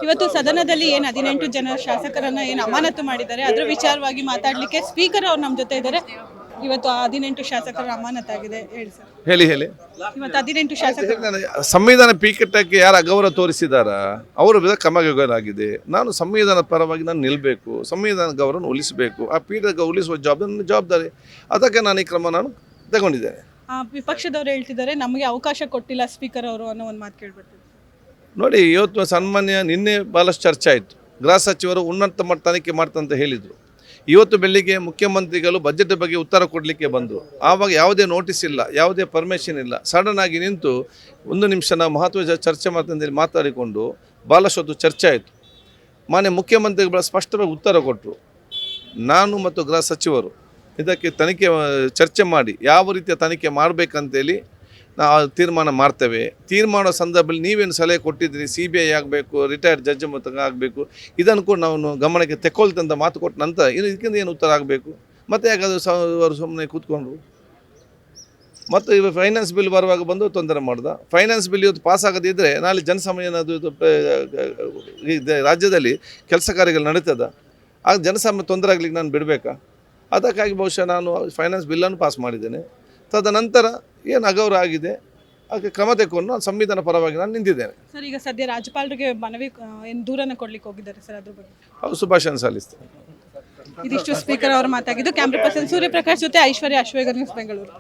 ಇವತ್ತು ಸದನದಲ್ಲಿ ಏನು 18 ಜನ ಶಾಸಕರನ್ನ ಏನು ಅಮಾನತು ಮಾಡಿದ್ದಾರೆ ಅದರ ವಿಚಾರವಾಗಿ ಮಾತಾಡಲಿಕ್ಕೆ ಸ್ಪೀಕರ್ ಅವ್ರು ನಮ್ಮ ಜೊತೆ ಇದ್ದಾರೆ. ಇವತ್ತು 18 ಶಾಸಕರ ಅಮಾನತಾಗಿದೆ, ಹೇಳಿ ಸರ್. ಹೇಳಿ ಹೇಳಿ ಇವತ್ತು 18 ಶಾಸಕರು ಸಂವಿಧಾನ ಪೀಠಕ್ಕೆ ಯಾರು ಅಗೌರವ ತೋರಿಸಿದಾರ ಅವರ ವಿರುದ್ಧ ಕ್ರಮಗೊಳ್ಳಲಾಗಿದೆ. ನಾನು ಸಂವಿಧಾನದ ಪರವಾಗಿ ನಾನು ನಿಲ್ಲಬೇಕು, ಸಂವಿಧಾನ ಗೌರವ ಉಳಿಸಬೇಕು, ಆ ಪೀಠಕ್ಕೆ ಉಳಿಸುವ ಜವಾಬ್ದಾರಿ. ಅದಕ್ಕೆ ನಾನು ಈ ಕ್ರಮ ನಾನು ತಗೊಂಡಿದ್ದೇನೆ. ವಿಪಕ್ಷದವ್ರು ಹೇಳ್ತಿದ್ದಾರೆ ನಮಗೆ ಅವಕಾಶ ಕೊಟ್ಟಿಲ್ಲ ಸ್ಪೀಕರ್ ಅವರು ಅನ್ನೋ ಒಂದು ಮಾತು ಕೇಳ್ಬಿಡ್ತೀವಿ. ನೋಡಿ, ಇವತ್ತು ಸನ್ಮಾನ್ಯ ನಿನ್ನೆ ಭಾಳಷ್ಟು ಚರ್ಚೆ ಆಯಿತು. ಗೃಹ ಸಚಿವರು ಉನ್ನತ ಮಟ್ಟ ತನಿಖೆ ಮಾಡ್ತಂತ ಹೇಳಿದರು. ಇವತ್ತು ಬೆಳಿಗ್ಗೆ ಮುಖ್ಯಮಂತ್ರಿಗಳು ಬಜೆಟ್ ಬಗ್ಗೆ ಉತ್ತರ ಕೊಡಲಿಕ್ಕೆ ಬಂದರು. ಆವಾಗ ಯಾವುದೇ ನೋಟಿಸ್ ಇಲ್ಲ, ಯಾವುದೇ ಪರ್ಮಿಷನ್ ಇಲ್ಲ, ಸಡನ್ ಆಗಿ ನಿಂತು 1 ನಿಮಿಷ ನಾವು ಮಹತ್ವದ ಚರ್ಚೆ ಮಾಡ್ತಂದೇಳಿ ಮಾತಾಡಿಕೊಂಡು ಭಾಳಷ್ಟು ಹೊತ್ತು ಚರ್ಚೆ ಆಯಿತು. ಮಾನ್ಯ ಮುಖ್ಯಮಂತ್ರಿಗಳು ಸ್ಪಷ್ಟವಾಗಿ ಉತ್ತರ ಕೊಟ್ಟರು. ನಾನು ಮತ್ತು ಗೃಹ ಸಚಿವರು ಇದಕ್ಕೆ ಚರ್ಚೆ ಮಾಡಿ ಯಾವ ರೀತಿಯ ತನಿಖೆ ಮಾಡಬೇಕಂತೇಳಿ ನಾವು ತೀರ್ಮಾನ ಮಾಡ್ತೇವೆ. ತೀರ್ಮಾನ ಸಂದರ್ಭದಲ್ಲಿ ನೀವೇನು ಸಲಹೆ ಕೊಟ್ಟಿದ್ದೀರಿ, CBI ಆಗಬೇಕು, ರಿಟೈರ್ಡ್ ಜಡ್ಜ್ ಮತ್ತು ಆಗಬೇಕು, ಇದನ್ನು ಕೂಡ ನಾವು ಗಮನಕ್ಕೆ ತೆಕ್ಕೊಳ್ತಂತ ಮಾತು ಕೊಟ್ಟ ನಂತರ ಇದಕ್ಕಿಂತ ಏನು ಉತ್ತರ ಆಗಬೇಕು? ಮತ್ತು ಯಾಕಾದರೂ ಅವರು ಸುಮ್ಮನೆ ಕೂತ್ಕೊಂಡ್ರು. ಮತ್ತು ಇವಾಗ ಫೈನಾನ್ಸ್ ಬಿಲ್ ಬರುವಾಗ ಬಂದು ತೊಂದರೆ ಮಾಡ್ದ. ಫೈನಾನ್ಸ್ ಬಿಲ್ ಇವತ್ತು ಪಾಸ್ ಆಗದಿದ್ದರೆ ನಾಳೆ ಜನಸಾಮಾನ್ಯ ರಾಜ್ಯದಲ್ಲಿ ಕೆಲಸ ಕಾರ್ಯಗಳು ನಡೀತದ, ಆಗ ಜನಸಾಮಾನ್ಯ ತೊಂದರೆ ಆಗಲಿಕ್ಕೆ ನಾನು ಬಿಡಬೇಕಾ? ಅದಕ್ಕಾಗಿ ಬಹುಶಃ ನಾನು ಫೈನಾನ್ಸ್ ಬಿಲ್ಲನ್ನು ಪಾಸ್ ಮಾಡಿದ್ದೇನೆ. ತದನಂತರ ಏನು ಅಗೌರವ ಆಗಿದೆ ಅದಕ್ಕೆ ಕ್ರಮ ತೆಗೆದುಕೊಂಡು ನಾನು ಸಂವಿಧಾನ ಪರವಾಗಿ ನಾನು ನಿಂತಿದ್ದೇನೆ. ಸರ್, ಈಗ ಸದ್ಯ ರಾಜ್ಯಪಾಲರಿಗೆ ಮನವಿ ಏನು ದೂರನ್ನು ಕೊಡ್ಲಿಕ್ಕೆ ಹೋಗಿದ್ದಾರೆ ಸರ್, ಅದ್ರ ಬಗ್ಗೆ ಅವ್ರು ಶುಭಾಶಯ ಸಲ್ಲಿಸ್ತೇನೆ. ಇದಿಷ್ಟು ಸ್ಪೀಕರ್ ಅವರು ಮಾತಾಗಿದ್ದು. ಕ್ಯಾಮ್ರಾ ಪರ್ಸನ್ ಸೂರ್ಯಪ್ರಕಾಶ್ ಜೊತೆ ಐಶ್ವರ್ಯ, ಅಶ್ವೇಗ ನ್ಯೂಸ್, ಬೆಂಗಳೂರು.